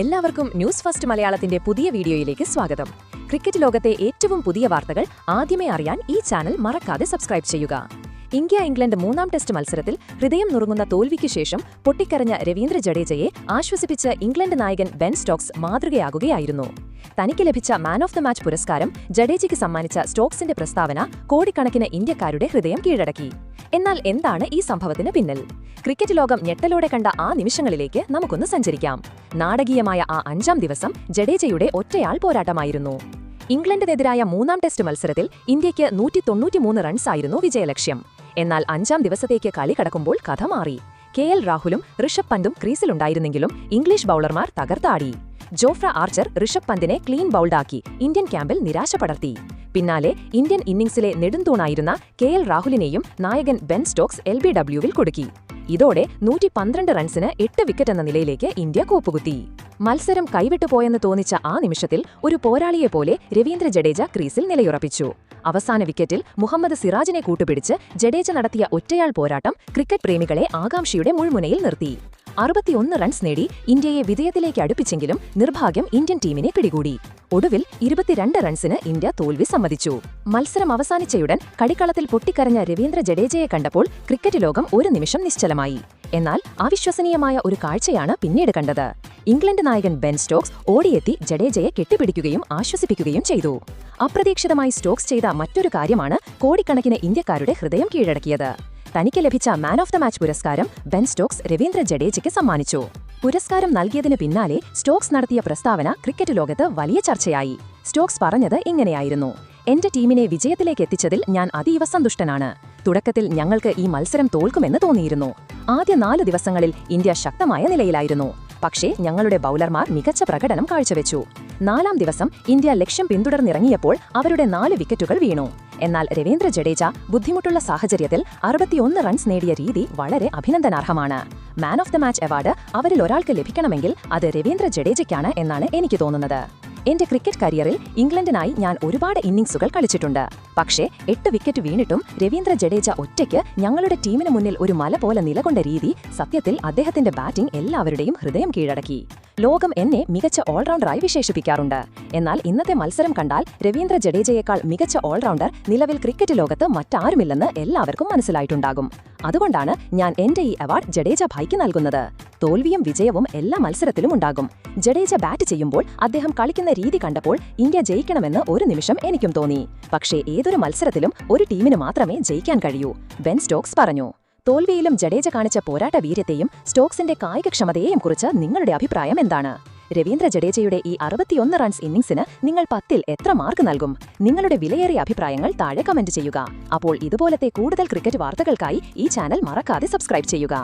എല്ലാവർക്കും news first മലയാളത്തിന്റെ പുതിയ വീഡിയോയിലേക്ക് സ്വാഗതം. ക്രിക്കറ്റ് ലോകത്തെ ഏറ്റവും പുതിയ വാർത്തകൾ ആദ്യമേ അറിയാൻ ഈ ചാനൽ മറക്കാതെ സബ്സ്ക്രൈബ് ചെയ്യുക. ഇന്ത്യ-ഇംഗ്ലണ്ട് മൂന്നാം ടെസ്റ്റ് മത്സരത്തിൽ ഹൃദയം നുറുങ്ങുന്ന തോൽവിക്ക് ശേഷം പൊട്ടിക്കരഞ്ഞ രവീന്ദ്ര ജഡേജയെ ആശ്വസിപ്പിച്ച ഇംഗ്ലണ്ട് നായകൻ ബെൻ സ്റ്റോക്സ് മാതൃകയാകുകയായിരുന്നു. തനിക്ക് ലഭിച്ച മാൻ ഓഫ് ദ മാച്ച് പുരസ്കാരം ജഡേജയ്ക്ക് സമ്മാനിച്ച സ്റ്റോക്സിന്റെ പ്രസ്താവന കോടിക്കണക്കിന് ഇന്ത്യക്കാരുടെ ഹൃദയം കീഴടക്കി. എന്നാൽ എന്താണ് ഈ സംഭവത്തിന് പിന്നിൽ? ക്രിക്കറ്റ് ലോകം ഞെട്ടലോടെ കണ്ട ആ നിമിഷങ്ങളിലേക്ക് നമുക്കൊന്ന് സഞ്ചരിക്കാം. നാടകീയമായ ആ 5-ാം ദിവസം ജഡേജയുടെ ഒറ്റയാൾ പോരാട്ടമായിരുന്നു. ഇംഗ്ലണ്ടിനെതിരായ മൂന്നാം ടെസ്റ്റ് മത്സരത്തിൽ ഇന്ത്യയ്ക്ക് 193 റൺസായിരുന്നു വിജയലക്ഷ്യം. എന്നാൽ 5-ാം ദിവസത്തേക്ക് കളി കടക്കുമ്പോൾ കഥ മാറി. KL രാഹുലും ഋഷഭ് പന്തും ക്രീസിലുണ്ടായിരുന്നെങ്കിലും ഇംഗ്ലീഷ് ബൌളർമാർ തകർത്താടി. ജോഫ്ര ആർച്ചർ ഋഷഭ് പന്തിനെ ക്ലീൻ ബൌൾഡാക്കി ഇന്ത്യൻ ക്യാമ്പിൽ നിരാശ പടർത്തി. പിന്നാലെ ഇന്ത്യൻ ഇന്നിംഗ്സിലെ നെടുന്തൂണായിരുന്ന KL രാഹുലിനെയും നായകൻ ബെൻ സ്റ്റോക്സ് LBWവിൽ കുടുക്കി. ഇതോടെ 112 റൺസിന് 8 വിക്കറ്റ് എന്ന നിലയിലേക്ക് ഇന്ത്യ കൂപ്പുകുത്തി. മത്സരം കൈവിട്ടുപോയെന്ന് തോന്നിച്ച ആ നിമിഷത്തിൽ ഒരു പോരാളിയെപ്പോലെ രവീന്ദ്ര ജഡേജ ക്രീസിൽ നിലയുറപ്പിച്ചു. അവസാന വിക്കറ്റിൽ മുഹമ്മദ് സിറാജിനെ കൂട്ടുപിടിച്ച് ജഡേജ നടത്തിയ ഒറ്റയാൾ പോരാട്ടം ക്രിക്കറ്റ് പ്രേമികളെ ആകാംക്ഷയുടെ മുൾമുനയിൽ നിർത്തി. 61 റൺസ് നേടി ഇന്ത്യയെ വിജയത്തിലേക്ക് അടുപ്പിച്ചെങ്കിലും നിർഭാഗ്യം ഇന്ത്യൻ ടീമിനെ പിടികൂടി. ഒടുവിൽ 22 റൺസിന് ഇന്ത്യ തോൽവി സമ്മതിച്ചു. മത്സരം അവസാനിച്ചയുടൻ കളിക്കളത്തിൽ പൊട്ടിക്കരഞ്ഞ രവീന്ദ്ര ജഡേജയെ കണ്ടപ്പോൾ ക്രിക്കറ്റ് ലോകം ഒരു നിമിഷം നിശ്ചലമായി. എന്നാൽ അവിശ്വസനീയമായ ഒരു കാഴ്ചയാണ് പിന്നീട് കണ്ടത്. ഇംഗ്ലണ്ട് നായകൻ ബെൻ സ്റ്റോക്സ് ഓടിയെത്തി ജഡേജയെ കെട്ടിപ്പിടിക്കുകയും ആശ്വസിപ്പിക്കുകയും ചെയ്തു. അപ്രതീക്ഷിതമായി സ്റ്റോക്സ് ചെയ്ത മറ്റൊരു കാര്യമാണ് കോടിക്കണക്കിന് ഇന്ത്യക്കാരുടെ ഹൃദയം കീഴടക്കിയത്. തനിക്ക് ലഭിച്ച മാൻ ഓഫ് ദ മാച്ച് പുരസ്കാരം ബെൻ സ്റ്റോക്സ് രവീന്ദ്ര ജഡേജയ്ക്ക് സമ്മാനിച്ചു. പുരസ്കാരം നൽകിയതിനു പിന്നാലെ സ്റ്റോക്സ് നടത്തിയ പ്രസ്താവന ക്രിക്കറ്റ് ലോകത്ത് വലിയ ചർച്ചയായി. സ്റ്റോക്സ് പറഞ്ഞത് ഇങ്ങനെയായിരുന്നു: എന്റെ ടീമിനെ വിജയത്തിലേക്ക് എത്തിച്ചതിൽ ഞാൻ അതീവ സന്തുഷ്ടനാണ്. തുടക്കത്തിൽ ഞങ്ങൾക്ക് ഈ മത്സരം തോൽക്കുമെന്ന് തോന്നിയിരുന്നു. ആദ്യ 4 ദിവസങ്ങളിൽ ഇന്ത്യ ശക്തമായ നിലയിലായിരുന്നു. പക്ഷേ ഞങ്ങളുടെ ബൌളർമാർ മികച്ച പ്രകടനം കാഴ്ചവെച്ചു. 4-ാം ദിവസം ഇന്ത്യ ലക്ഷ്യം പിന്തുടർന്നിറങ്ങിയപ്പോൾ അവരുടെ 4 വിക്കറ്റുകൾ വീണു. എന്നാൽ രവീന്ദ്ര ജഡേജ ബുദ്ധിമുട്ടുള്ള സാഹചര്യത്തിൽ 61 റൺസ് നേടിയ രീതി വളരെ അഭിനന്ദനാർഹമാണ്. Man of the match award അവരിൽ ഒരാൾക്ക് ലഭിക്കണമെങ്കിൽ അത് രവീന്ദ്ര ജഡേജയ്ക്കാണ് എന്നാണ് എനിക്ക് തോന്നുന്നത്. എന്റെ ക്രിക്കറ്റ് കരിയറിൽ ഇംഗ്ലണ്ടിനായി ഞാൻ ഒരുപാട് ഇന്നിംഗ്സുകൾ കളിച്ചിട്ടുണ്ട്. പക്ഷേ 8 വിക്കറ്റ് വീണിട്ടും രവീന്ദ്ര ജഡേജ ഒറ്റയ്ക്ക് ഞങ്ങളുടെ ടീമിന് മുന്നിൽ ഒരു മല പോലെ നിലകൊണ്ട രീതി, സത്യത്തിൽ അദ്ദേഹത്തിന്റെ ബാറ്റിംഗ് എല്ലാവരുടെയും ഹൃദയം കീഴടക്കി. ലോകം എന്നെ മികച്ച ഓൾറൗണ്ടറായി വിശേഷിപ്പിക്കാറുണ്ട്. എന്നാൽ ഇന്നത്തെ മത്സരം കണ്ടാൽ രവീന്ദ്ര ജഡേജയേക്കാൾ മികച്ച ഓൾറൗണ്ടർ നിലവിൽ ക്രിക്കറ്റ് ലോകത്ത് മറ്റാരുമില്ലെന്ന് എല്ലാവർക്കും മനസ്സിലായിട്ടുണ്ടാകും. അതുകൊണ്ടാണ് ഞാൻ എന്റെ ഈ അവാർഡ് ജഡേജ ഭായിക്ക് നൽകുന്നത്. തോൽവിയും വിജയവും എല്ലാ മത്സരത്തിലും ഉണ്ടാകും. ജഡേജ ബാറ്റ് ചെയ്യുമ്പോൾ അദ്ദേഹം കളിക്കുന്ന രീതി കണ്ടപ്പോൾ ഇന്ത്യ ജയിക്കണമെന്ന് ഒരു നിമിഷം എനിക്കും തോന്നി. പക്ഷേ ഏതൊരു മത്സരത്തിലും ഒരു ടീമിന് മാത്രമേ ജയിക്കാൻ കഴിയൂ, ബെൻ സ്റ്റോക്സ് പറഞ്ഞു. തോൽവിയിലും ജഡേജ കാണിച്ച പോരാട്ട വീര്യത്തെയും സ്റ്റോക്സിന്റെ കായികക്ഷമതയെയും കുറിച്ച് നിങ്ങളുടെ അഭിപ്രായം എന്താണ്? രവീന്ദ്ര ജഡേജയുടെ ഈ 61 റൺസ് ഇന്നിംഗ്സിന് നിങ്ങൾ 10-ൽ എത്ര മാർക്ക് നൽകും? നിങ്ങളുടെ വിലയേറിയ അഭിപ്രായങ്ങൾ താഴെ കമന്റ് ചെയ്യുക. അപ്പോൾ ഇതുപോലത്തെ കൂടുതൽ ക്രിക്കറ്റ് വാർത്തകൾക്കായി ഈ ചാനൽ മറക്കാതെ സബ്സ്ക്രൈബ് ചെയ്യുക.